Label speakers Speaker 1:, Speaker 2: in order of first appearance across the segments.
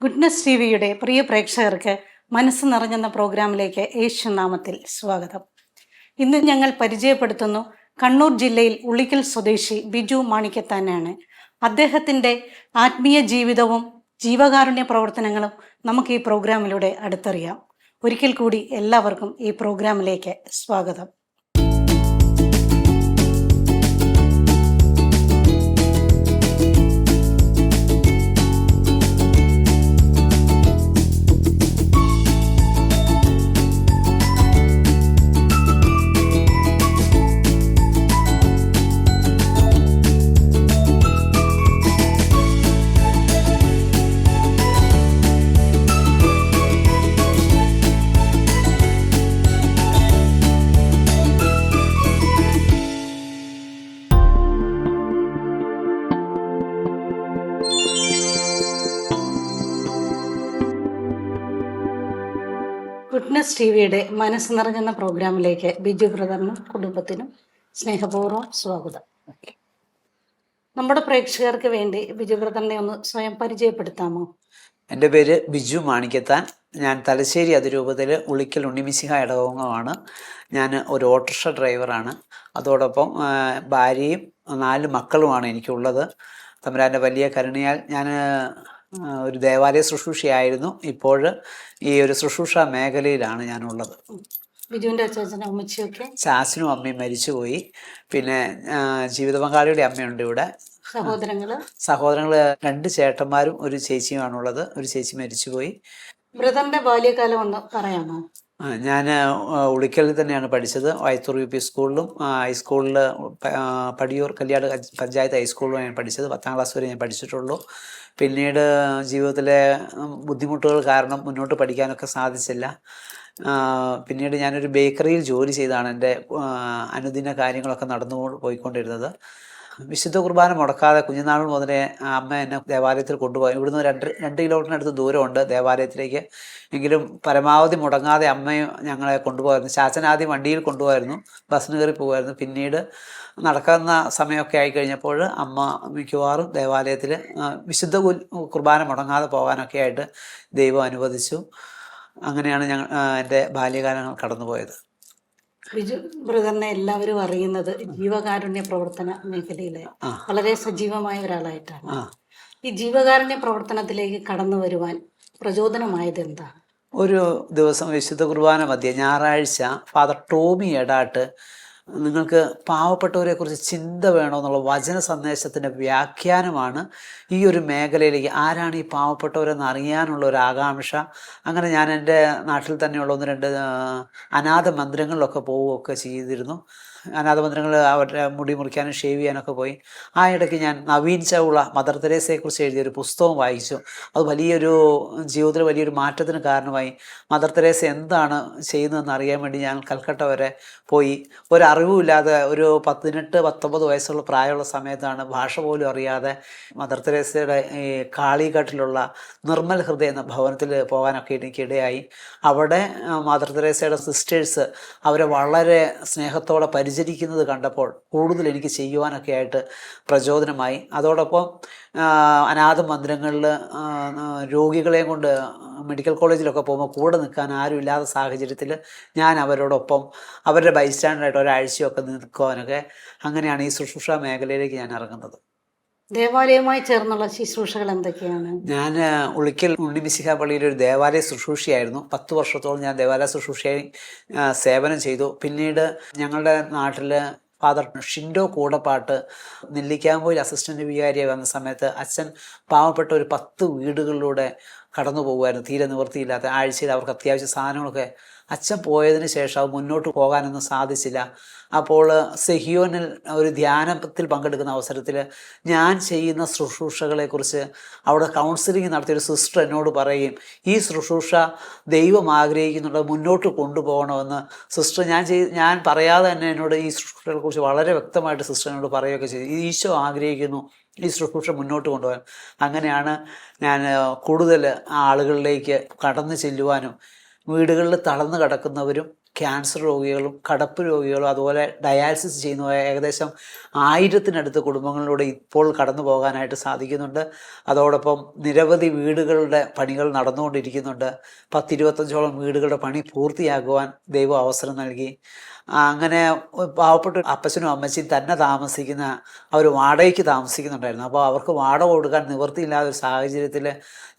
Speaker 1: Goodness T വിയുടെ പ്രിയ പ്രേക്ഷകർക്ക് മനസ്സ് നിറഞ്ഞെന്ന പ്രോഗ്രാമിലേക്ക് യേശുനാമത്തിൽ സ്വാഗതം. ഇന്ന് ഞങ്ങൾ പരിചയപ്പെടുത്തുന്നു കണ്ണൂർ ജില്ലയിൽ ഉളിക്കൽ സ്വദേശി ബിജു മാണിക്കത്താനാണ്. അദ്ദേഹത്തിൻ്റെ ആത്മീയ ജീവിതവും ജീവകാരുണ്യ പ്രവർത്തനങ്ങളും നമുക്ക് ഈ പ്രോഗ്രാമിലൂടെ അടുത്തറിയാം. ഒരിക്കൽ കൂടി എല്ലാവർക്കും ഈ പ്രോഗ്രാമിലേക്ക് സ്വാഗതം. ഗുഡ്നസ് ടി വിയുടെ മനസ്സ് നിറഞ്ഞെന്ന പ്രോഗ്രാമിലേക്ക് ബിജു ബ്രദറിനും കുടുംബത്തിനും സ്നേഹപൂർവ്വം സ്വാഗതം. നമ്മുടെ പ്രേക്ഷകർക്ക് വേണ്ടി ബിജു ബ്രദറിനെ ഒന്ന് സ്വയം പരിചയപ്പെടുത്താമോ?
Speaker 2: എൻ്റെ പേര് ബിജു മാണിക്കത്താൻ. ഞാൻ തലശ്ശേരി അതിരൂപതയിൽ ഉളിക്കൽ ഉണ്ണിമിശിഹ ഇടവകമാണ്. ഞാൻ ഒരു ഓട്ടോറിക്ഷ ഡ്രൈവറാണ്. അതോടൊപ്പം ഭാര്യയും 4 മക്കളുമാണ് എനിക്കുള്ളത്. തമ്പുരാൻ്റെ വലിയ കരുണയാൽ ഞാൻ ഒരു ദേവാലയ ശുശ്രൂഷയായിരുന്നു. ഇപ്പോൾ ഈ ഒരു ശുശ്രൂഷ മേഖലയിലാണ് ഞാനുള്ളത്.
Speaker 1: ബിജുവിൻ്റെ അച്ഛനും അമ്മച്ചിയൊക്കെ?
Speaker 2: ചാച്ചനും അമ്മയും മരിച്ചുപോയി. പിന്നെ ജീവിത പങ്കാളിയുടെ അമ്മയുണ്ട് ഇവിടെ. സഹോദരങ്ങള് 2 ചേട്ടന്മാരും ഒരു ചേച്ചിയുമാണുള്ളത്. ഒരു ചേച്ചി മരിച്ചുപോയി.
Speaker 1: ബ്രദറിന്റെ ബാല്യകാലം ഒന്ന് പറയാമോ?
Speaker 2: ഞാൻ ഉളിക്കലിൽ തന്നെയാണ് പഠിച്ചത്. വയത്തൂർ UP സ്കൂളിലും ഹൈസ്കൂളിൽ പടിയൂർ കല്യാട് പഞ്ചായത്ത് ഹൈസ്കൂളിലും ഞാൻ പഠിച്ചത്. 10ാം ക്ലാസ് വരെ ഞാൻ പഠിച്ചിട്ടുള്ളൂ. പിന്നീട് ജീവിതത്തിലെ ബുദ്ധിമുട്ടുകൾ കാരണം മുന്നോട്ട് പഠിക്കാനൊക്കെ സാധിച്ചില്ല. പിന്നീട് ഞാനൊരു ബേക്കറിയിൽ ജോലി ചെയ്താണ് എൻ്റെ അനുദിന കാര്യങ്ങളൊക്കെ നടന്നു പോയിക്കൊണ്ടിരുന്നത്. വിശുദ്ധ കുർബാന മുടക്കാതെ കുഞ്ഞുനാൾ മുതലേ അമ്മ എന്നെ ദേവാലയത്തിൽ കൊണ്ടുപോയി. ഇവിടുന്ന് 2 കിലോമീറ്ററിനടുത്ത് ദൂരമുണ്ട് ദേവാലയത്തിലേക്ക്. എങ്കിലും പരമാവധി മുടങ്ങാതെ അമ്മയും ഞങ്ങളെ കൊണ്ടുപോകായിരുന്നു. ചാച്ചൻ ആദ്യം വണ്ടിയിൽ കൊണ്ടുപോകായിരുന്നു, ബസ്സിന് കയറി പോകുമായിരുന്നു. പിന്നീട് നടക്കുന്ന സമയമൊക്കെ ആയിക്കഴിഞ്ഞപ്പോൾ അമ്മ മിക്കവാറും ദേവാലയത്തിൽ വിശുദ്ധ കുർബാന മുടങ്ങാതെ പോകാനൊക്കെ ആയിട്ട് ദൈവം അനുവദിച്ചു. അങ്ങനെയാണ് എൻ്റെ ബാല്യകാലങ്ങൾ കടന്നുപോയത്.
Speaker 1: ബിജു ബ്രദറിനെ എല്ലാവരും അറിയുന്നത് ജീവകാരുണ്യ പ്രവർത്തന മേഖലയിലെ വളരെ സജീവമായ ഒരാളായിട്ടാണ്. ഈ ജീവകാരുണ്യ പ്രവർത്തനത്തിലേക്ക് കടന്നു വരുവാൻ പ്രചോദനമായത് എന്താണ്?
Speaker 2: ഒരു ദിവസം വിശുദ്ധ കുർബാന മധ്യേ ഞായറാഴ്ച ഫാദർ ടോമി എടാട്ട് നിങ്ങൾക്ക് പാവപ്പെട്ടവരെക്കുറിച്ച് ചിന്ത വേണമെന്നുള്ള വചന സന്ദേശത്തിൻ്റെ വ്യാഖ്യാനമാണ് ഈ ഒരു മേഖലയിലേക്ക്. ആരാണ് ഈ പാവപ്പെട്ടവരെന്ന് അറിയാനുള്ള ഒരു ആകാംക്ഷ. അങ്ങനെ ഞാൻ എൻ്റെ നാട്ടിൽ തന്നെയുള്ള 1-2 അനാഥ മന്ദിരങ്ങളിലൊക്കെ പോവുകയൊക്കെ ചെയ്തിരുന്നു. അനാഥ മന്ദിരങ്ങൾ അവരുടെ മുടി മുറിക്കാനും ഷേവ് ചെയ്യാനൊക്കെ പോയി. ആ ഇടയ്ക്ക് ഞാൻ നവീൻ ചൗള മദർ തെരേസയെക്കുറിച്ച് എഴുതിയൊരു പുസ്തകം വായിച്ചു. അത് വലിയൊരു ജീവിതത്തിൽ വലിയൊരു മാറ്റത്തിന് കാരണമായി. മദർ തെരേസ എന്താണ് ചെയ്യുന്നതെന്ന് അറിയാൻ വേണ്ടി ഞാൻ കൽക്കട്ട വരെ പോയി. ഒരറിവുമില്ലാതെ ഒരു 18-19 വയസ്സുള്ള പ്രായമുള്ള സമയത്താണ്, ഭാഷ പോലും അറിയാതെ, മദർ തെരേസയുടെ ഈ കാളിഘട്ടിലുള്ള നിർമ്മൽ ഹൃദയ എന്ന ഭവനത്തിൽ പോകാനൊക്കെ എനിക്കിടയായി. അവിടെ മദർ തെരേസയുടെ സിസ്റ്റേഴ്സ് അവരെ വളരെ സ്നേഹത്തോടെ പരിചരിക്കുന്നത് കണ്ടപ്പോൾ കൂടുതൽ എനിക്ക് ചെയ്യുവാനൊക്കെ ആയിട്ട് പ്രചോദനമായി. അതോടൊപ്പം അനാഥ മന്ദിരങ്ങളിൽ രോഗികളെയും കൊണ്ട് മെഡിക്കൽ കോളേജിലൊക്കെ പോകുമ്പോൾ കൂടെ നിൽക്കാൻ ആരും ഇല്ലാത്ത സാഹചര്യത്തിൽ ഞാൻ അവരോടൊപ്പം അവരുടെ ബൈസ്റ്റാൻഡറായിട്ട് ഒരാഴ്ചയൊക്കെ നിൽക്കുവാനൊക്കെ, അങ്ങനെയാണ് ഈ ശുശ്രൂഷ മേഖലയിലേക്ക് ഞാൻ ഇറങ്ങുന്നത്.
Speaker 1: ദേവാലയവുമായി ചേർന്നുള്ള ശുശ്രൂഷകൾ എന്തൊക്കെയാണ്?
Speaker 2: ഞാൻ ഉളിക്കൽ ഉണ്ണിമിശിഹ പള്ളിയിൽ ഒരു ദേവാലയ ശുശ്രൂഷയായിരുന്നു. 10 വർഷത്തോളം ഞാൻ ദേവാലയ ശുശ്രൂഷയായി സേവനം ചെയ്തു. പിന്നീട് ഞങ്ങളുടെ നാട്ടിൽ ഫാദർ ഷിൻഡോ കൂടപ്പാട്ട് നെല്ലിക്കാമ്പോയിൽ അസിസ്റ്റൻ്റ് വികാരിയായി വന്ന സമയത്ത് അച്ഛൻ പാവപ്പെട്ട ഒരു 10 വീടുകളിലൂടെ കടന്നു പോകുമായിരുന്നു. തീരെ നിവൃത്തിയില്ലാത്ത ആഴ്ചയിൽ അവർക്ക് അത്യാവശ്യ സാധനങ്ങളൊക്കെ. അച്ഛൻ പോയതിന് ശേഷം അത് മുന്നോട്ട് പോകാനൊന്നും സാധിച്ചില്ല. അപ്പോൾ സെഹിയോനിൽ ഒരു ധ്യാനത്തിൽ പങ്കെടുക്കുന്ന അവസരത്തിൽ ഞാൻ ചെയ്യുന്ന ശുശ്രൂഷകളെക്കുറിച്ച് അവിടെ കൗൺസിലിംഗ് നടത്തിയൊരു സിസ്റ്റർ എന്നോട് പറയും, ഈ ശുശ്രൂഷ ദൈവം ആഗ്രഹിക്കുന്നുണ്ട്, മുന്നോട്ട് കൊണ്ടുപോകണമെന്ന്. സിസ്റ്റർ ഞാൻ പറയാതെ തന്നെ എന്നോട് ഈ ശുശ്രൂഷകളെക്കുറിച്ച് വളരെ വ്യക്തമായിട്ട് സിസ്റ്റർ എന്നോട് പറയുകയൊക്കെ ചെയ്തു. ഈശോ ആഗ്രഹിക്കുന്നു ഈ ശുശ്രൂഷ മുന്നോട്ട് കൊണ്ടുപോകാൻ. അങ്ങനെയാണ് ഞാൻ കൂടുതൽ ആളുകളിലേക്ക് കടന്നു ചെല്ലുവാനും വീടുകളിൽ തളർന്നു കിടക്കുന്നവരും ക്യാൻസർ രോഗികളും കടപ്പ് രോഗികളും അതുപോലെ ഡയാലിസിസ് ചെയ്യുന്ന ഏകദേശം 1000-നടുത്ത് കുടുംബങ്ങളിലൂടെ ഇപ്പോൾ കടന്നു പോകാനായിട്ട് സാധിക്കുന്നുണ്ട്. അതോടൊപ്പം നിരവധി വീടുകളുടെ പണികൾ നടന്നുകൊണ്ടിരിക്കുന്നുണ്ട്. 10-25ഓളം വീടുകളുടെ പണി പൂർത്തിയാക്കുവാൻ ദൈവം അവസരം നൽകി. അങ്ങനെ പാവപ്പെട്ട അപ്പച്ചനും അമ്മച്ചിയും തന്നെ താമസിക്കുന്ന അവർ വാടകയ്ക്ക് താമസിക്കുന്നുണ്ടായിരുന്നു. അപ്പോൾ അവർക്ക് വാടക കൊടുക്കാൻ നിവൃത്തിയില്ലാത്ത ഒരു സാഹചര്യത്തിൽ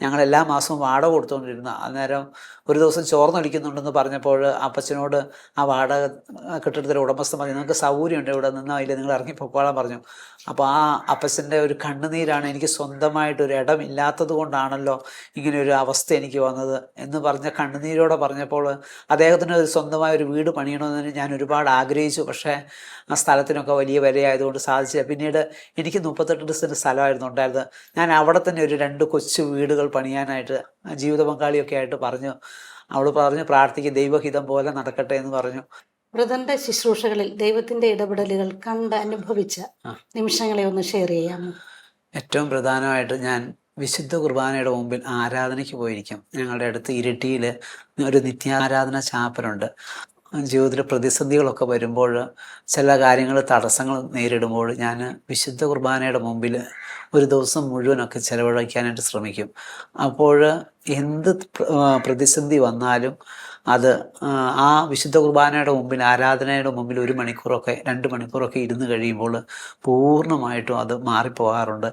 Speaker 2: ഞങ്ങൾ എല്ലാ മാസവും വാടക കൊടുത്തുകൊണ്ടിരുന്നു. അന്നേരം ഒരു ദിവസം ചോർന്നൊലിക്കുന്നുണ്ടെന്ന് പറഞ്ഞപ്പോൾ അപ്പച്ചനോട് ആ വാടക കെട്ടിടത്തിലെ ഉടമസ്ഥൻ പറഞ്ഞു, നിങ്ങൾക്ക് സൗകര്യമുണ്ട് ഇവിടെ നിന്നാൽ ഇല്ല, നിങ്ങൾ ഇറങ്ങിപ്പോക്കോളാൻ പറഞ്ഞു. അപ്പോൾ ആ അപ്പച്ചൻ്റെ ഒരു കണ്ണുനീരാണ്, എനിക്ക് സ്വന്തമായിട്ടൊരു ഇടമില്ലാത്തത് കൊണ്ടാണല്ലോ ഇങ്ങനെ ഒരു അവസ്ഥ എനിക്ക് വന്നത് എന്ന് പറഞ്ഞ കണ്ണുനീരോടെ പറഞ്ഞപ്പോൾ അദ്ദേഹത്തിന് ഒരു സ്വന്തമായ ഒരു വീട് പണിയണമെന്ന് ഞാൻ ഒരുപാട് ആഗ്രഹിച്ചു. പക്ഷേ ആ സ്ഥലത്തിനൊക്കെ വലിയ വിലയായതുകൊണ്ട് സാധിച്ചില്ല. പിന്നീട് എനിക്ക് 38 സെൻറ്റ് സ്ഥലമായിരുന്നു ഉണ്ടായിരുന്നത്. ഞാൻ അവിടെ തന്നെ ഒരു 2 കൊച്ചു വീടുകൾ പണിയാനായിട്ട് ജീവിത പങ്കാളിയൊക്കെ ആയിട്ട് പറഞ്ഞു. അവൾ പറഞ്ഞു, പ്രാർത്ഥിക്കും, ദൈവഹിതം പോലെ നടക്കട്ടെ എന്ന് പറഞ്ഞു.
Speaker 1: ബ്രദറിന്റെ ശുശ്രൂഷകളിൽ ദൈവത്തിന്റെ ഇടപെടലുകൾ കണ്ട് അനുഭവിച്ച നിമിഷങ്ങളെ ഒന്ന് ഷെയർ ചെയ്യാമോ?
Speaker 2: ഏറ്റവും പ്രധാനമായിട്ട് ഞാൻ വിശുദ്ധ കുർബാനയുടെ മുമ്പിൽ ആരാധനയ്ക്ക് പോയിരിക്കും. ഞങ്ങളുടെ അടുത്ത് ഇരിട്ടിയിൽ ഒരു നിത്യാരാധന ചാപ്പലുണ്ട്. ജീവിതത്തിൽ പ്രതിസന്ധികളൊക്കെ വരുമ്പോൾ, ചില കാര്യങ്ങൾ തടസ്സങ്ങൾ നേരിടുമ്പോൾ ഞാൻ വിശുദ്ധ കുർബാനയുടെ മുമ്പിൽ ഒരു ദിവസം മുഴുവനൊക്കെ ചിലവഴിക്കാനായിട്ട് ശ്രമിക്കും. അപ്പോൾ എന്ത് പ്രതിസന്ധി വന്നാലും അത് ആ വിശുദ്ധ കുർബാനയുടെ മുമ്പിൽ, ആരാധനയുടെ മുമ്പിൽ 1 മണിക്കൂറൊക്കെ 2 മണിക്കൂറൊക്കെ ഇരുന്ന് കഴിയുമ്പോൾ പൂർണ്ണമായിട്ടും അത് മാറിപ്പോകാറുണ്ട്.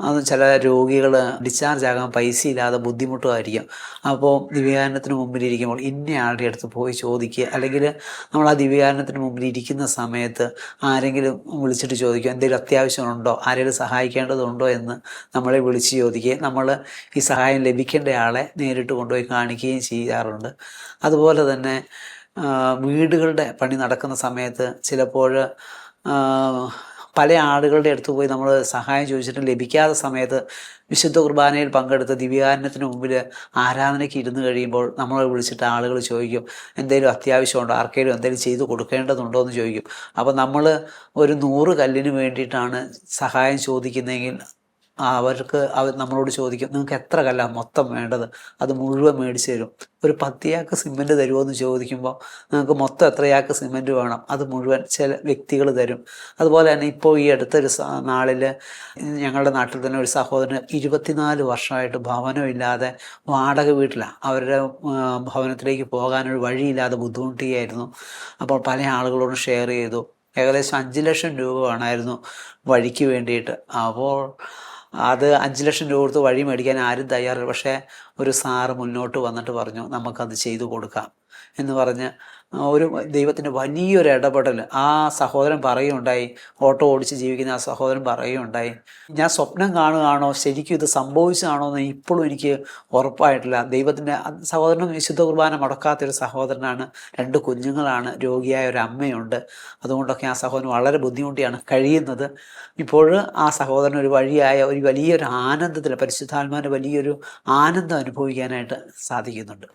Speaker 2: അത് ചില രോഗികൾ ഡിസ്ചാർജ് ആകാൻ പൈസ ഇല്ലാതെ ബുദ്ധിമുട്ടുമായിരിക്കും. അപ്പോൾ ദിവ്യകാരുണ്യത്തിന് മുമ്പിലിരിക്കുമ്പോൾ ഇന്നയാളുടെ അടുത്ത് പോയി ചോദിക്കുക, അല്ലെങ്കിൽ നമ്മൾ ആ ദിവ്യകാരുണ്യത്തിന് മുമ്പിൽ ഇരിക്കുന്ന സമയത്ത് ആരെങ്കിലും വിളിച്ചിട്ട് ചോദിക്കുക, എന്തെങ്കിലും അത്യാവശ്യമുണ്ടോ, ആരെങ്കിലും സഹായിക്കേണ്ടതുണ്ടോ എന്ന് നമ്മളെ വിളിച്ച് ചോദിക്കുകയും നമ്മൾ ഈ സഹായം ലഭിക്കേണ്ട ആളെ നേരിട്ട് കൊണ്ടുപോയി കാണിക്കുകയും ചെയ്യാറുണ്ട്. അതുപോലെ തന്നെ വീടുകളുടെ പണി നടക്കുന്ന സമയത്ത് ചിലപ്പോൾ പല ആളുകളുടെ അടുത്ത് പോയി നമ്മൾ സഹായം ചോദിച്ചിട്ട് ലഭിക്കാത്ത സമയത്ത് വിശുദ്ധ കുർബാനയിൽ പങ്കെടുത്ത് ദിവ്യകാരുണ്യത്തിന് മുമ്പിൽ ആരാധനയ്ക്ക് ഇരുന്ന് കഴിയുമ്പോൾ നമ്മളെ വിളിച്ചിട്ട് ആളുകൾ ചോദിക്കും, എന്തെങ്കിലും അത്യാവശ്യമുണ്ടോ, ആർക്കെങ്കിലും എന്തെങ്കിലും ചെയ്ത് കൊടുക്കേണ്ടതുണ്ടോ എന്ന് ചോദിക്കും. അപ്പോൾ നമ്മൾ ഒരു 100 കല്ലിന് വേണ്ടിയിട്ടാണ് സഹായം ചോദിക്കുന്നതെങ്കിൽ അവർ നമ്മളോട് ചോദിക്കും, നിങ്ങൾക്ക് എത്ര കല്ലാണ് മൊത്തം വേണ്ടത്, അത് മുഴുവൻ മേടിച്ച് തരും. ഒരു 10 ചാക്ക് സിമെൻറ്റ് തരുമോ എന്ന് ചോദിക്കുമ്പോൾ നിങ്ങൾക്ക് മൊത്തം എത്ര ചാക്ക് സിമെൻറ്റ് വേണം, അത് മുഴുവൻ ചില വ്യക്തികൾ തരും. അതുപോലെ തന്നെ ഇപ്പോൾ ഈ അടുത്തൊരു നാളിൽ ഞങ്ങളുടെ നാട്ടിൽ തന്നെ ഒരു സഹോദരന് 24 വർഷമായിട്ട് ഭവനമില്ലാതെ വാടക വീട്ടിലാണ്. അവരുടെ ഭവനത്തിലേക്ക് പോകാനൊരു വഴിയില്ലാതെ ബുദ്ധിമുട്ടുകയായിരുന്നു. അപ്പോൾ പല ആളുകളോടും ഷെയർ ചെയ്തു. ഏകദേശം 5 ലക്ഷം രൂപ വേണമായിരുന്നു വഴിക്ക് വേണ്ടിയിട്ട്. അപ്പോൾ അത് 5 ലക്ഷം രൂപ കൊടുത്ത് വഴി മേടിക്കാൻ ആരും തയ്യാറില്ല. പക്ഷേ ഒരു സാറ് മുന്നോട്ട് വന്നിട്ട് പറഞ്ഞു, നമുക്കത് ചെയ്തു കൊടുക്കാം എന്ന് പറഞ്ഞ് ഒരു ദൈവത്തിൻ്റെ വലിയൊരു ഇടപെടൽ ആ സഹോദരൻ പറയുകയുണ്ടായി. ഓട്ടോ ഓടിച്ച് ജീവിക്കുന്ന ആ സഹോദരൻ പറയുകയുണ്ടായി, ഞാൻ സ്വപ്നം കാണുകയാണോ ശരിക്കും ഇത് സംഭവിച്ചതാണോ എന്ന് ഇപ്പോഴും എനിക്ക് ഉറപ്പായിട്ടില്ല. ദൈവത്തിൻ്റെ സഹോദരനും വിശുദ്ധ കുർബാന മുടക്കാത്തൊരു സഹോദരനാണ്, 2 കുഞ്ഞുങ്ങളാണ്, രോഗിയായ ഒരു അമ്മയുണ്ട്. അതുകൊണ്ടൊക്കെ ആ സഹോദരൻ വളരെ ബുദ്ധിമുട്ടിയാണ് കഴിയുന്നത്. ഇപ്പോൾ ആ സഹോദരൻ ഒരു വഴിയായ ഒരു വലിയൊരു ആനന്ദത്തിൽ, പരിശുദ്ധാത്മാവിൻ്റെ വലിയൊരു ആനന്ദം അനുഭവിക്കാനായിട്ട് സാധിക്കുന്നുണ്ട്.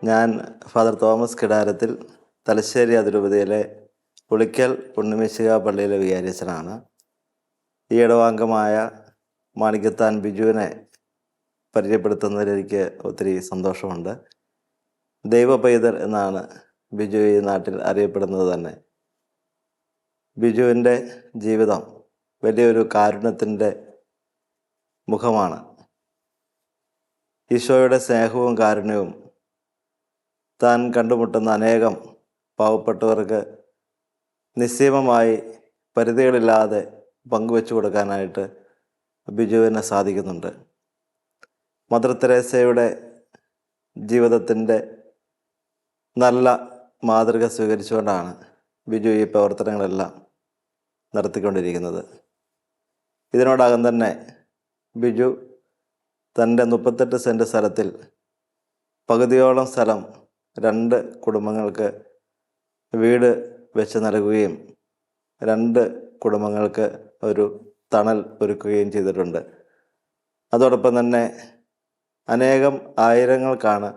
Speaker 3: ഞാൻ ഫാദർ തോമസ് കിടാരത്തിൽ, തലശ്ശേരി അതിരൂപതയിലെ പുളിക്കൽ പുണ്യമീശിക പള്ളിയിലെ വികാരിയച്ഛനാണ്. ഈ ഇടവാംഗമായ മാണിക്കത്താൻ ബിജുവിനെ പരിചയപ്പെടുത്തുന്നതിൽ എനിക്ക് ഒത്തിരി സന്തോഷമുണ്ട്. ദൈവ പൈതൽ എന്നാണ് ബിജു ഈ നാട്ടിൽ അറിയപ്പെടുന്നത് തന്നെ. ബിജുവിൻ്റെ ജീവിതം വലിയൊരു കാരുണ്യത്തിൻ്റെ മുഖമാണ്. ഈശോയുടെ സ്നേഹവും കാരുണ്യവും താൻ കണ്ടുമുട്ടുന്ന അനേകം പാവപ്പെട്ടവർക്ക് നിസ്സീമമായി പരിധികളില്ലാതെ പങ്കുവെച്ചു കൊടുക്കാനായിട്ട് ബിജുവിന് സാധിക്കുന്നുണ്ട്. മദർ തെരേസയുടെ ജീവിതത്തിൻ്റെ നല്ല മാതൃക സ്വീകരിച്ചുകൊണ്ടാണ് ബിജു ഈ പ്രവർത്തനങ്ങളെല്ലാം നടത്തിക്കൊണ്ടിരിക്കുന്നത്. ഇതിനോടകം തന്നെ ബിജു തൻ്റെ 38 സെൻറ്റ് സ്ഥലത്തിൽ പകുതിയോളം സ്ഥലം 2 കുടുംബങ്ങൾക്ക് വീട് വെച്ച് നൽകുകയും 2 കുടുംബങ്ങൾക്ക് ഒരു തണൽ ഒരുക്കുകയും ചെയ്തിട്ടുണ്ട്. അതോടൊപ്പം തന്നെ അനേകം ആയിരങ്ങൾക്കാണ്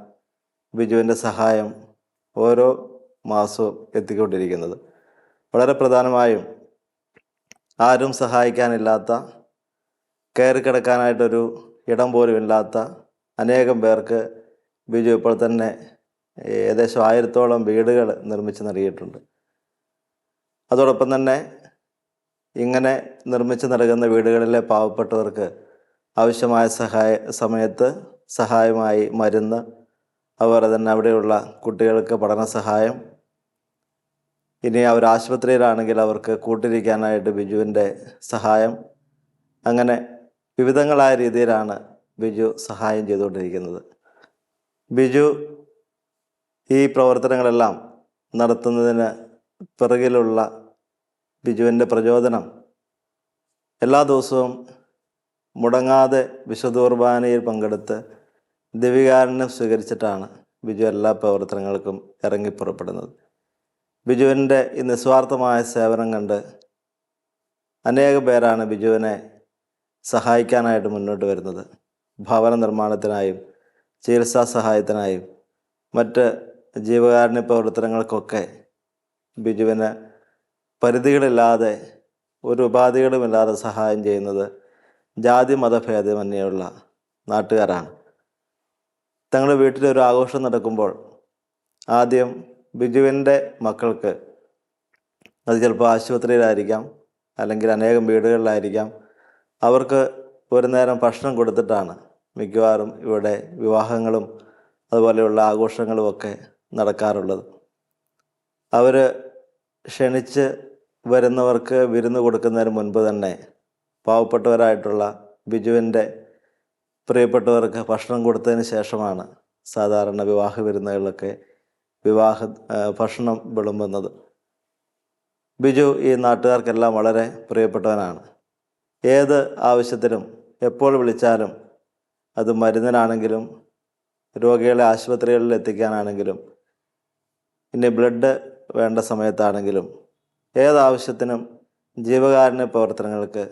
Speaker 3: ബിജുവിൻ്റെ സഹായം ഓരോ മാസവും എത്തിക്കൊണ്ടിരിക്കുന്നത്. വളരെ പ്രധാനമായും ആരും സഹായിക്കാനില്ലാത്ത, കയറി കിടക്കാനായിട്ടൊരു ഇടം പോലും ഇല്ലാത്ത അനേകം പേർക്ക് ബിജു ഇപ്പോൾ തന്നെ ഏകദേശം 1000-ഓളം വീടുകൾ നിർമ്മിച്ച് നൽകിയിട്ടുണ്ട്. അതോടൊപ്പം തന്നെ ഇങ്ങനെ നിർമ്മിച്ച് നൽകുന്ന വീടുകളിലെ പാവപ്പെട്ടവർക്ക് ആവശ്യമായ സമയത്ത് സഹായമായി മരുന്ന്, അതുപോലെ തന്നെ അവിടെയുള്ള കുട്ടികൾക്ക് പഠന സഹായം, ഇനി അവർ ആശുപത്രിയിലാണെങ്കിൽ അവർക്ക് കൂട്ടിരിക്കാനായിട്ട് ബിജുവിൻ്റെ സഹായം, അങ്ങനെ വിവിധങ്ങളായ രീതിയിലാണ് ബിജു സഹായം ചെയ്തുകൊണ്ടിരിക്കുന്നത്. ബിജു ഈ പ്രവർത്തനങ്ങളെല്ലാം നടത്തുന്നതിന് പിറകിലുള്ള ബിജുവിൻ്റെ പ്രചോദനം എല്ലാ ദിവസവും മുടങ്ങാതെ വിശുദ്ധ കുർബാനയിൽ പങ്കെടുത്ത് ദിവികാരുണ്യം സ്വീകരിച്ചിട്ടാണ് ബിജു എല്ലാ പ്രവർത്തനങ്ങൾക്കും ഇറങ്ങിപ്പുറപ്പെടുന്നത്. ബിജുവിൻ്റെ ഈ നിസ്വാർത്ഥമായ സേവനം കണ്ട് അനേകം പേരാണ് ബിജുവിനെ സഹായിക്കാനായിട്ട് മുന്നോട്ട് വരുന്നത്. ഭവന നിർമ്മാണത്തിനായും ചികിത്സാ സഹായത്തിനായും മറ്റ് ജീവകാരുണ്യ പ്രവർത്തനങ്ങൾക്കൊക്കെ ബിജുവിന് പരിധികളില്ലാതെ, ഒരു ഉപാധികളുമില്ലാതെ സഹായം ചെയ്യുന്നത് ജാതി മതഭേദമന്യുള്ള നാട്ടുകാരാണ്. തങ്ങളുടെ വീട്ടിലൊരു ആഘോഷം നടക്കുമ്പോൾ ആദ്യം ബിജുവിൻ്റെ മക്കൾക്ക്, അത് ചിലപ്പോൾ ആശുപത്രിയിലായിരിക്കാം, അല്ലെങ്കിൽ അനേകം വീടുകളിലായിരിക്കാം, അവർക്ക് ഒരു നേരം ഭക്ഷണം കൊടുത്തിട്ടാണ് മിക്കവാറും ഇവിടെ വിവാഹങ്ങളും അതുപോലെയുള്ള ആഘോഷങ്ങളുമൊക്കെ നടക്കാറുള്ളത്. അവർ ക്ഷണിച്ച് വരുന്നവർക്ക് വിരുന്ന് കൊടുക്കുന്നതിന് മുൻപ് തന്നെ പാവപ്പെട്ടവരായിട്ടുള്ള ബിജുവിൻ്റെ പ്രിയപ്പെട്ടവർക്ക് ഭക്ഷണം കൊടുത്തതിന് ശേഷമാണ് സാധാരണ വിവാഹ വിരുന്നുകളിലൊക്കെ ഭക്ഷണം വിളമ്പുന്നത്. ബിജു ഈ നാട്ടുകാർക്കെല്ലാം വളരെ പ്രിയപ്പെട്ടവനാണ്. ഏത് ആവശ്യത്തിനും എപ്പോൾ വിളിച്ചാലും, അത് മരുന്നിനാണെങ്കിലും രോഗികളെ ആശുപത്രികളിൽ എത്തിക്കാനാണെങ്കിലും ഇനി ബ്ലഡ് വേണ്ട സമയത്താണെങ്കിലും ഏതാവശ്യത്തിനും ജീവകാരുണ്യ പ്രവർത്തനങ്ങൾക്ക്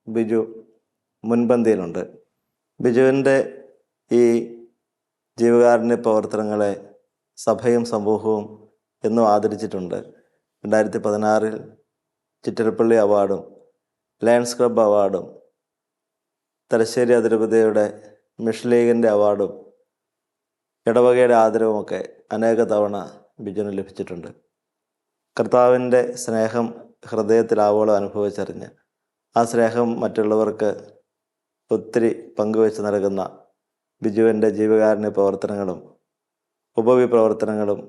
Speaker 3: ബിജു മുൻപന്തിയിലുണ്ട്. ബിജുവിൻ്റെ ഈ ജീവകാരുണ്യ പ്രവർത്തനങ്ങളെ സഭയും സമൂഹവും എന്നും ആദരിച്ചിട്ടുണ്ട്. 2016 ചിറ്റലപ്പള്ളി അവാർഡും ലയൺസ് ക്ലബ് അവാർഡും തലശ്ശേരി അതിരൂപതയുടെ മിഷൻ ലീഗിൻ്റെ അവാർഡും ഇടവകയുടെ ആദരവുമൊക്കെ അനേക തവണ ബിജുവിന് ലഭിച്ചിട്ടുണ്ട്. കർത്താവിൻ്റെ സ്നേഹം ഹൃദയത്തിലാവോളം അനുഭവിച്ചറിഞ്ഞ് ആ സ്നേഹം മറ്റുള്ളവർക്ക് ഒത്തിരി പങ്കുവെച്ച് നൽകുന്ന ബിജുവിൻ്റെ ജീവകാരുണ്യ പ്രവർത്തനങ്ങളും ഉപവിപ്രവർത്തനങ്ങളും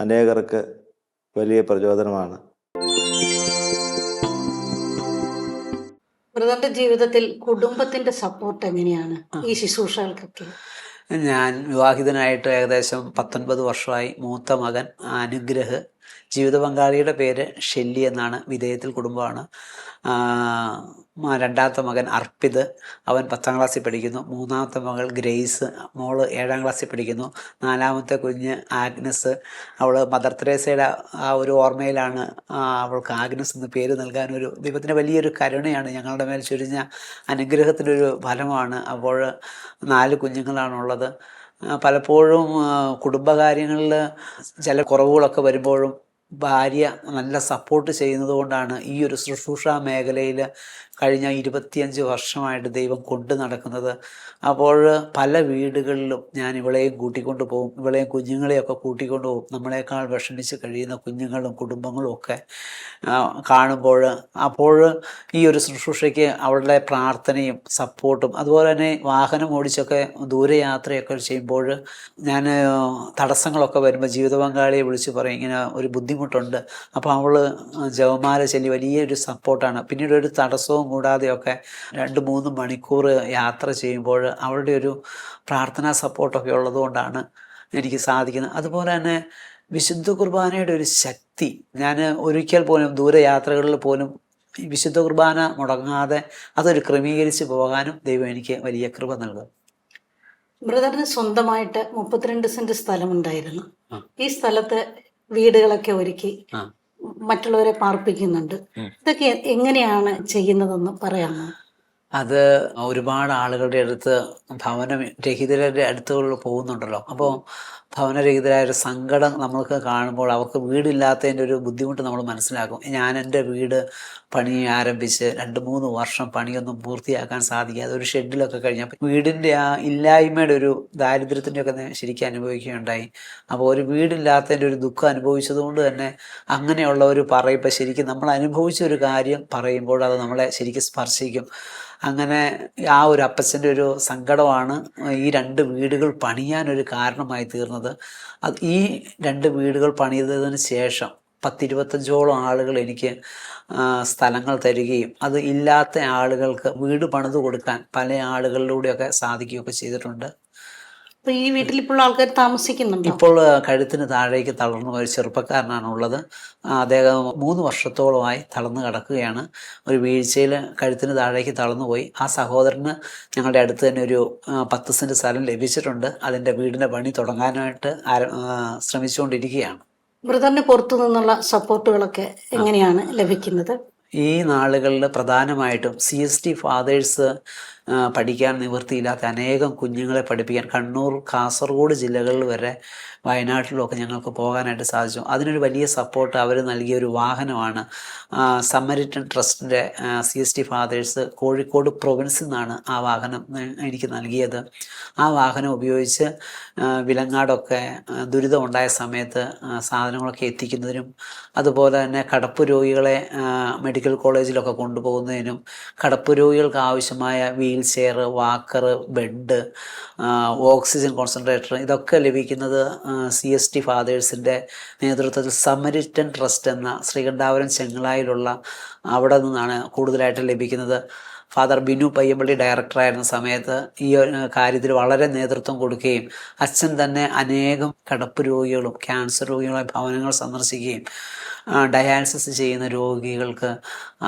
Speaker 3: അനേകർക്ക് വലിയ പ്രചോദനമാണ്.
Speaker 1: ബ്രദറിന്റെ ജീവിതത്തിൽ കുടുംബത്തിന്റെ സപ്പോർട്ട് എങ്ങനെയാണ് ഈ ശുശ്രൂഷകൾക്കൊക്കെ?
Speaker 2: ഞാൻ വിവാഹിതനായിട്ട് ഏകദേശം 19 വർഷമായി. മൂത്ത മകൻ അനുഗ്രഹ്, ജീവിത പങ്കാളിയുടെ പേര് ഷെല്ലി എന്നാണ്, വിധേയത്തിൽ കുടുംബമാണ്. രണ്ടാമത്തെ മകൻ അർപ്പിത്, അവൻ 10ാം ക്ലാസ്സിൽ പഠിക്കുന്നു. മൂന്നാമത്തെ മകൾ ഗ്രേസ്, മോള് 7ാം ക്ലാസ്സിൽ പഠിക്കുന്നു. 4ാമത്തെ കുഞ്ഞ് ആഗ്നസ്, അവൾ മദർ തെരേസയുടെ ആ ഒരു ഓർമ്മയിലാണ് അവൾക്ക് ആഗ്നസ് എന്ന് പേര് നൽകാനൊരു ദൈവത്തിൻ്റെ വലിയൊരു കരുണയാണ് ഞങ്ങളുടെ മേൽ ചൊരിഞ്ഞ അനുഗ്രഹത്തിൻ്റെ ഒരു ഫലമാണ്. അപ്പോൾ 4 കുഞ്ഞുങ്ങളാണുള്ളത്. പലപ്പോഴും കുടുംബകാര്യങ്ങളിൽ ചില കുറവുകളൊക്കെ വരുമ്പോഴും ഭാര്യ നല്ല സപ്പോർട്ട് ചെയ്യുന്നത് കൊണ്ടാണ് ഈ ഒരു ശുശ്രൂഷ മേഖലയിൽ കഴിഞ്ഞ 25 വർഷമായിട്ട് ദൈവം കൊണ്ടു നടക്കുന്നത്. അപ്പോൾ പല വീടുകളിലും ഞാൻ ഇവളെയും കൂട്ടിക്കൊണ്ട് പോകും, ഇവളെയും കുഞ്ഞുങ്ങളെയൊക്കെ കൂട്ടിക്കൊണ്ട് പോകും. നമ്മളെക്കാൾ വിഷമിച്ച് കഴിയുന്ന കുഞ്ഞുങ്ങളും കുടുംബങ്ങളും ഒക്കെ കാണുമ്പോൾ, അപ്പോൾ ഈ ഒരു ശുശ്രൂഷയ്ക്ക് അവളുടെ പ്രാർത്ഥനയും സപ്പോർട്ടും, അതുപോലെ തന്നെ വാഹനം ഓടിച്ചൊക്കെ ദൂരയാത്രയൊക്കെ ചെയ്യുമ്പോൾ ഞാൻ തടസ്സങ്ങളൊക്കെ വരുമ്പോൾ ജീവിത പങ്കാളിയെ വിളിച്ച് പറയും ഇങ്ങനെ ഒരു ബുദ്ധിമുട്ടുണ്ട്. അപ്പോൾ അവൾ ജപമാല ചൊല്ലി വലിയൊരു സപ്പോർട്ടാണ്. പിന്നീട് ഒരു തടസ്സവും കൂടാതെയൊക്കെ 2-3 മണിക്കൂർ യാത്ര ചെയ്യുമ്പോൾ അവളുടെ ഒരു പ്രാർത്ഥനാ സപ്പോർട്ടൊക്കെ ഉള്ളതുകൊണ്ടാണ് എനിക്ക് സാധിക്കുന്നത്. അതുപോലെ തന്നെ വിശുദ്ധ കുർബാനയുടെ ഒരു ശക്തി, ഞാൻ ഒരിക്കൽ പോലും ദൂരയാത്രകളിൽ പോലും വിശുദ്ധ കുർബാന മുടങ്ങാതെ അതൊരു ക്രമീകരിച്ച് പോകാനും ദൈവം എനിക്ക് വലിയ കൃപ നൽകും.
Speaker 1: ബ്രദറിന് സ്വന്തമായിട്ട് 32 സെന്റ് സ്ഥലമുണ്ടായിരുന്നു.
Speaker 2: ആ.
Speaker 1: ഈ സ്ഥലത്ത് വീടുകളൊക്കെ ഒരുക്കി
Speaker 2: ആ.
Speaker 1: മറ്റുള്ളവരെ പാർപ്പിക്കുന്നുണ്ട്. ഇതൊക്കെ എങ്ങനെയാണ് ചെയ്യുന്നതെന്ന് പറയാമോ?
Speaker 2: അത് ഒരുപാട് ആളുകളുടെ അടുത്ത് ഭവനരഹിതരുടെ അടുത്തുകളിൽ പോകുന്നുണ്ടല്ലോ. അപ്പോൾ ഭവനരഹിതരായ ഒരു സങ്കടം നമ്മൾക്ക് കാണുമ്പോൾ അവർക്ക് വീടില്ലാത്തതിൻ്റെ ഒരു ബുദ്ധിമുട്ട് നമ്മൾ മനസ്സിലാക്കും. ഞാൻ എൻ്റെ വീട് പണി ആരംഭിച്ച് 2-3 വർഷം പണിയൊന്നും പൂർത്തിയാക്കാൻ സാധിക്കാതെ ഒരു ഷെഡിലൊക്കെ കഴിഞ്ഞപ്പോൾ വീടിൻ്റെ ആ ഇല്ലായ്മയുടെ ഒരു ദാരിദ്ര്യത്തിൻ്റെയൊക്കെ ശരിക്കും അനുഭവിക്കുകയുണ്ടായി. അപ്പോൾ ഒരു വീടില്ലാത്തതിൻ്റെ ഒരു ദുഃഖം അനുഭവിച്ചതുകൊണ്ട് തന്നെ അങ്ങനെയുള്ളവർ പറയുമ്പോൾ ശരിക്കും നമ്മൾ അനുഭവിച്ച ഒരു കാര്യം പറയുമ്പോൾ അത് നമ്മളെ ശരിക്കും സ്പർശിക്കും. അങ്ങനെ ആ ഒരു അപ്പച്ചൻ്റെ ഒരു സങ്കടമാണ് ഈ 2 വീടുകൾ പണിയാനൊരു കാരണമായി തീർന്നത്. ഈ 2 വീടുകൾ പണിതതിന് ശേഷം 10-25ഓളം ആളുകൾ എനിക്ക് സ്ഥലങ്ങൾ തരികയും അത് ഇല്ലാത്ത ആളുകൾക്ക് വീട് പണിത് കൊടുക്കാൻ പല ആളുകളിലൂടെയൊക്കെ സാധിക്കുകയൊക്കെ ചെയ്തിട്ടുണ്ട്.
Speaker 1: അപ്പൊ ഈ വീട്ടിൽ ഇപ്പോൾ ആൾക്കാർ താമസിക്കുന്നുണ്ടോ?
Speaker 2: ഇപ്പോൾ കഴുത്തിന് താഴേക്ക് തളർന്ന ഒരു ചെറുപ്പക്കാരനാണുള്ളത്. അദ്ദേഹം 3 വർഷത്തോളമായി തളർന്നു കിടക്കുകയാണ്. ഒരു വീഴ്ചയിൽ കഴുത്തിന് താഴേക്ക് തളർന്നു പോയി. ആ സഹോദരന് ഞങ്ങളുടെ അടുത്ത് തന്നെ ഒരു 10 സെൻറ്റ് സ്ഥലം ലഭിച്ചിട്ടുണ്ട്. അതിൻ്റെ വീടിൻ്റെ പണി തുടങ്ങാനായിട്ട് ശ്രമിച്ചുകൊണ്ടിരിക്കുകയാണ്.
Speaker 1: ബ്രദറിന് പുറത്തു നിന്നുള്ള സപ്പോർട്ടുകളൊക്കെ എങ്ങനെയാണ് ലഭിക്കുന്നത്?
Speaker 2: ഈ നാളുകളിൽ പ്രധാനമായിട്ടും CST ഫാദേഴ്സ് പഠിക്കാൻ നിവൃത്തിയില്ലാത്ത അനേകം കുഞ്ഞുങ്ങളെ പഠിപ്പിക്കാൻ കണ്ണൂർ, കാസർഗോഡ് ജില്ലകളിൽ വരെ വയനാട്ടിലൊക്കെ ഞങ്ങൾക്ക് പോകാനായിട്ട് സാധിച്ചു. അതിനൊരു വലിയ സപ്പോർട്ട് അവർ നൽകിയ ഒരു വാഹനമാണ് സമരിറ്റൻ ട്രസ്റ്റിൻ്റെ CST ഫാദേഴ്സ് കോഴിക്കോട് പ്രൊവിൻസിൽ നിന്നാണ് ആ വാഹനം എനിക്ക് നൽകിയത്. ആ വാഹനം ഉപയോഗിച്ച് വിലങ്ങാടൊക്കെ ദുരിതമുണ്ടായ സമയത്ത് സാധനങ്ങളൊക്കെ എത്തിക്കുന്നതിനും അതുപോലെ തന്നെ കടപ്പ് രോഗികളെ മെഡിക്കൽ കോളേജിലൊക്കെ കൊണ്ടുപോകുന്നതിനും കടപ്പ് രോഗികൾക്ക് ആവശ്യമായ wheel chair, walker, bed, oxygen concentrator ഇതൊക്കെ ലഭിക്കുന്നത് CST ഫാദേഴ്സിൻ്റെ നേതൃത്വത്തിൽ സമരിറ്റൻ ട്രസ്റ്റ് എന്ന ശ്രീകണ്ഠാപുരം ചെങ്ങളായിലുള്ള അവിടെ നിന്നാണ് കൂടുതലായിട്ട് ലഭിക്കുന്നത്. ഫാദർ ബിനു പയ്യമ്പള്ളി ഡയറക്ടറായിരുന്ന സമയത്ത് ഈ കാര്യത്തിൽ വളരെ നേതൃത്വം കൊടുക്കുകയും അച്ഛൻ തന്നെ അനേകം കടപ്പ് രോഗികളും ക്യാൻസർ രോഗികളുമായ ഭവനങ്ങൾ സന്ദർശിക്കുകയും ഡയാലിസിസ് ചെയ്യുന്ന രോഗികൾക്ക്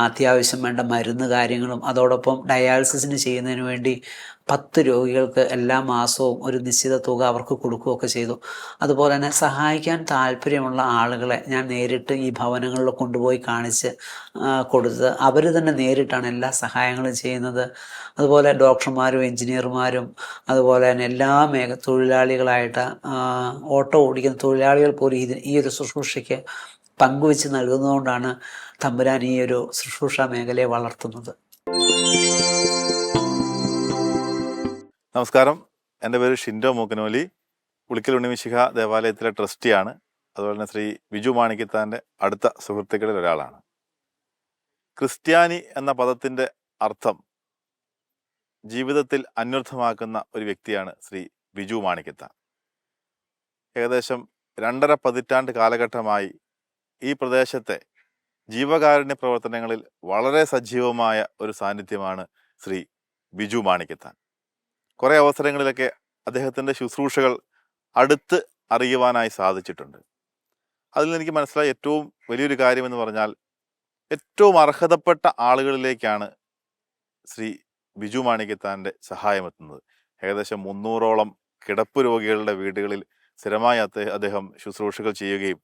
Speaker 2: അത്യാവശ്യം വേണ്ട മരുന്ന് കാര്യങ്ങളും അതോടൊപ്പം ഡയാലിസിസിന് ചെയ്യുന്നതിന് വേണ്ടി 10 രോഗികൾക്ക് എല്ലാ മാസവും ഒരു നിശ്ചിത തുക അവർക്ക് കൊടുക്കുകയൊക്കെ ചെയ്തു. അതുപോലെ തന്നെ സഹായിക്കാൻ താല്പര്യമുള്ള ആളുകളെ ഞാൻ നേരിട്ട് ഈ ഭവനങ്ങളിൽ കൊണ്ടുപോയി കാണിച്ച് കൊടുത്ത് അവർ തന്നെ നേരിട്ടാണ് എല്ലാ സഹായങ്ങളും ചെയ്യുന്നത്. അതുപോലെ ഡോക്ടർമാരും എഞ്ചിനീയർമാരും അതുപോലെ തന്നെ എല്ലാ തൊഴിലാളികളായിട്ട് ഓട്ടോ ഓടിക്കുന്ന തൊഴിലാളികൾ പോലും ഈ ഒരു ശുശ്രൂഷയ്ക്ക് പങ്കുവെച്ച് നൽകുന്നതുകൊണ്ടാണ് തമ്പുരാൻ ഈ ഒരു ശുശ്രൂഷ മേഖലയെ വളർത്തുന്നത്.
Speaker 4: നമസ്കാരം, എൻ്റെ പേര് ഷിൻഡോ മൂക്കനോലി. ഉളിക്കൽ ഉണ്ണിമിശിഹ ദേവാലയത്തിലെ ട്രസ്റ്റിയാണ്. അതുപോലെ തന്നെ ശ്രീ ബിജു മാണിക്കത്താൻ്റെ അടുത്ത സുഹൃത്തുക്കളിൽ ഒരാളാണ്. ക്രിസ്ത്യാനി എന്ന പദത്തിൻ്റെ അർത്ഥം ജീവിതത്തിൽ അന്വർത്ഥമാക്കുന്ന ഒരു വ്യക്തിയാണ് ശ്രീ ബിജു മാണിക്കത്താൻ. ഏകദേശം 2.5 പതിറ്റാണ്ട് കാലഘട്ടമായി ഈ പ്രദേശത്തെ ജീവകാരുണ്യ പ്രവർത്തനങ്ങളിൽ വളരെ സജീവമായ ഒരു സാന്നിധ്യമാണ് ശ്രീ ബിജു മാണിക്കത്താൻ. കുറേ അവസരങ്ങളിലൊക്കെ അദ്ദേഹത്തിൻ്റെ ശുശ്രൂഷകൾ അടുത്ത് അറിയുവാനായി സാധിച്ചിട്ടുണ്ട്. അതിൽ നിന്ന് എനിക്ക് മനസ്സിലായ ഏറ്റവും വലിയൊരു കാര്യമെന്ന് പറഞ്ഞാൽ ഏറ്റവും അർഹതപ്പെട്ട ആളുകളിലേക്കാണ് ശ്രീ ബിജു മാണിക്കത്താൻ്റെ സഹായമെത്തുന്നത്. ഏകദേശം 300ഓളം കിടപ്പ് രോഗികളുടെ വീടുകളിൽ സ്ഥിരമായി അദ്ദേഹം ശുശ്രൂഷകൾ ചെയ്യുകയും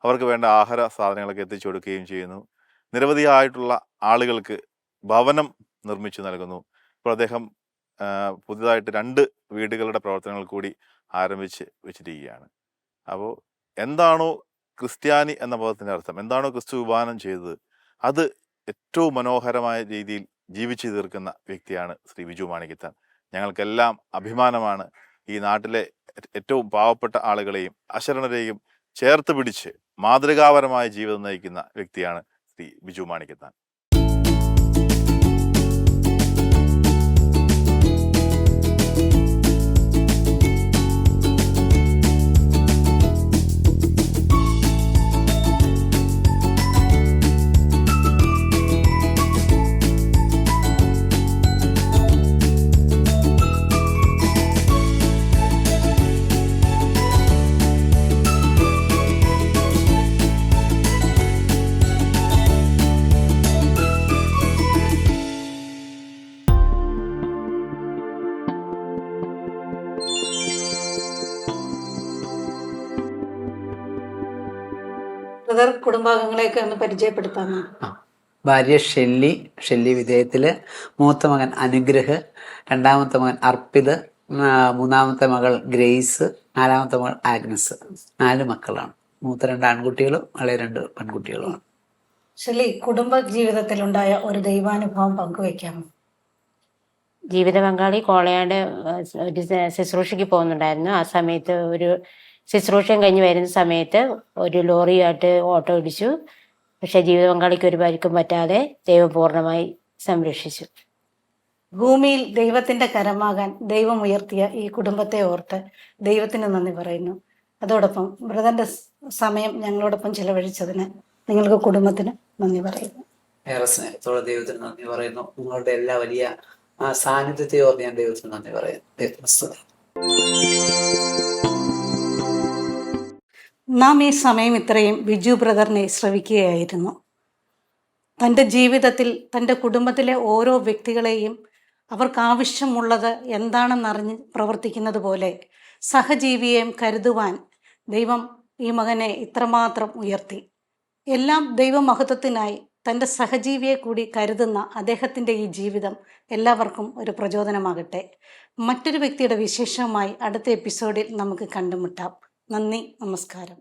Speaker 4: അവർക്ക് വേണ്ട ആഹാര സാധനങ്ങളൊക്കെ എത്തിച്ചു കൊടുക്കുകയും ചെയ്യുന്നു. നിരവധിയായിട്ടുള്ള ആളുകൾക്ക് ഭവനം നിർമ്മിച്ചു നൽകുന്നു. ഇപ്പോൾ അദ്ദേഹം പുതുതായിട്ട് 2 വീടുകളുടെ പ്രവർത്തനങ്ങൾ കൂടി ആരംഭിച്ച് വെച്ചിരിക്കുകയാണ്. അപ്പോൾ എന്താണോ ക്രിസ്ത്യാനി എന്ന പദത്തിൻ്റെ അർത്ഥം, എന്താണോ ക്രിസ്തു വിഭാവനം ചെയ്തത്, അത് ഏറ്റവും മനോഹരമായ രീതിയിൽ ജീവിച്ചു തീർക്കുന്ന വ്യക്തിയാണ് ശ്രീ ബിജു മാണിക്കത്താൻ. ഞങ്ങൾക്കെല്ലാം അഭിമാനമാണ്. ഈ നാട്ടിലെ ഏറ്റവും പാവപ്പെട്ട ആളുകളെയും അശരണരെയും ചേർത്ത് പിടിച്ച് മാതൃകാപരമായ ജീവിതം നയിക്കുന്ന വ്യക്തിയാണ് ശ്രീ ബിജു മാണിക്കത്താൻ.
Speaker 1: ബ്രദർ കുടുംബാംഗങ്ങളെയൊക്കെ ഒന്ന് പരിചയപ്പെടുത്താമോ?
Speaker 2: ആ, ഭാര്യ ഷെല്ലി വിധേയത്തിൽ, മൂത്ത മകൻ അനുഗ്രഹ്, രണ്ടാമത്തെ മകൻ അർപ്പിത്, മൂന്നാമത്തെ മകൾ ഗ്രേസ്, നാലാമത്തെ മകൾ ആഗ്നസ്. 4 മക്കളാണ്. മൂത്ത 2 ആൺകുട്ടികളും ഇളയ 2 പെൺകുട്ടികളുമാണ്.
Speaker 1: ഷെല്ലി, കുടുംബ ജീവിതത്തിലുണ്ടായ ഒരു ദൈവാനുഭവം പങ്കുവെക്കാമോ?
Speaker 5: ജീവിത പങ്കാളി കോളയാട് ഒരു ശുശ്രൂഷയ്ക്ക് പോകുന്നുണ്ടായിരുന്നു. ആ സമയത്ത് ഒരു ശുശ്രൂഷയും കഴിഞ്ഞ് വരുന്ന സമയത്ത് ഒരു ലോറിയായിട്ട് ഓട്ടോ ഇടിച്ചു. പക്ഷെ ജീവിത പങ്കാളിക്ക് ഒരു പരിക്കും പറ്റാതെ ദൈവം പൂർണ്ണമായി സംരക്ഷിച്ചു.
Speaker 1: ഭൂമിയിൽ ദൈവത്തിന്റെ കരമാകാൻ ദൈവം ഉയർത്തിയ ഈ കുടുംബത്തെ ഓർത്ത് ദൈവത്തിന് നന്ദി പറയുന്നു. അതോടൊപ്പം ബ്രദറിന്റെ സമയം ഞങ്ങളോടൊപ്പം ചിലവഴിച്ചതിന് നിങ്ങൾക്ക് കുടുംബത്തിന് നന്ദി പറയുന്നു.
Speaker 2: ഏറെ സ്നേഹത്തോടെ ദൈവത്തിന് നന്ദി പറയുന്നു. നിങ്ങളുടെ എല്ലാ വലിയ സാന്നിധ്യത്തെ ഓർത്ത് ഞാൻ ദൈവത്തിന് നന്ദി പറയുന്നു. ദൈവത്തിന് സ്തുതി.
Speaker 1: നാം ഈ സമയം ഇത്രയും ബിജു ബ്രദറിനെ ശ്രവിക്കുകയായിരുന്നു. തൻ്റെ ജീവിതത്തിൽ തൻ്റെ കുടുംബത്തിലെ ഓരോ വ്യക്തികളെയും അവർക്ക് ആവശ്യമുള്ളത് എന്താണെന്നറിഞ്ഞ് പ്രവർത്തിക്കുന്നത് പോലെ സഹജീവിയെയും കരുതുവാൻ ദൈവം ഈ മകനെ ഇത്രമാത്രം ഉയർത്തി. എല്ലാം ദൈവമഹത്വത്തിനായി തൻ്റെ സഹജീവിയെ കൂടി കരുതുന്ന അദ്ദേഹത്തിൻ്റെ ഈ ജീവിതം എല്ലാവർക്കും ഒരു പ്രചോദനമാകട്ടെ. മറ്റൊരു വ്യക്തിയുടെ വിശേഷവുമായി അടുത്ത എപ്പിസോഡിൽ നമുക്ക് കണ്ടുമുട്ടാം. നന്ദി, നമസ്കാരം.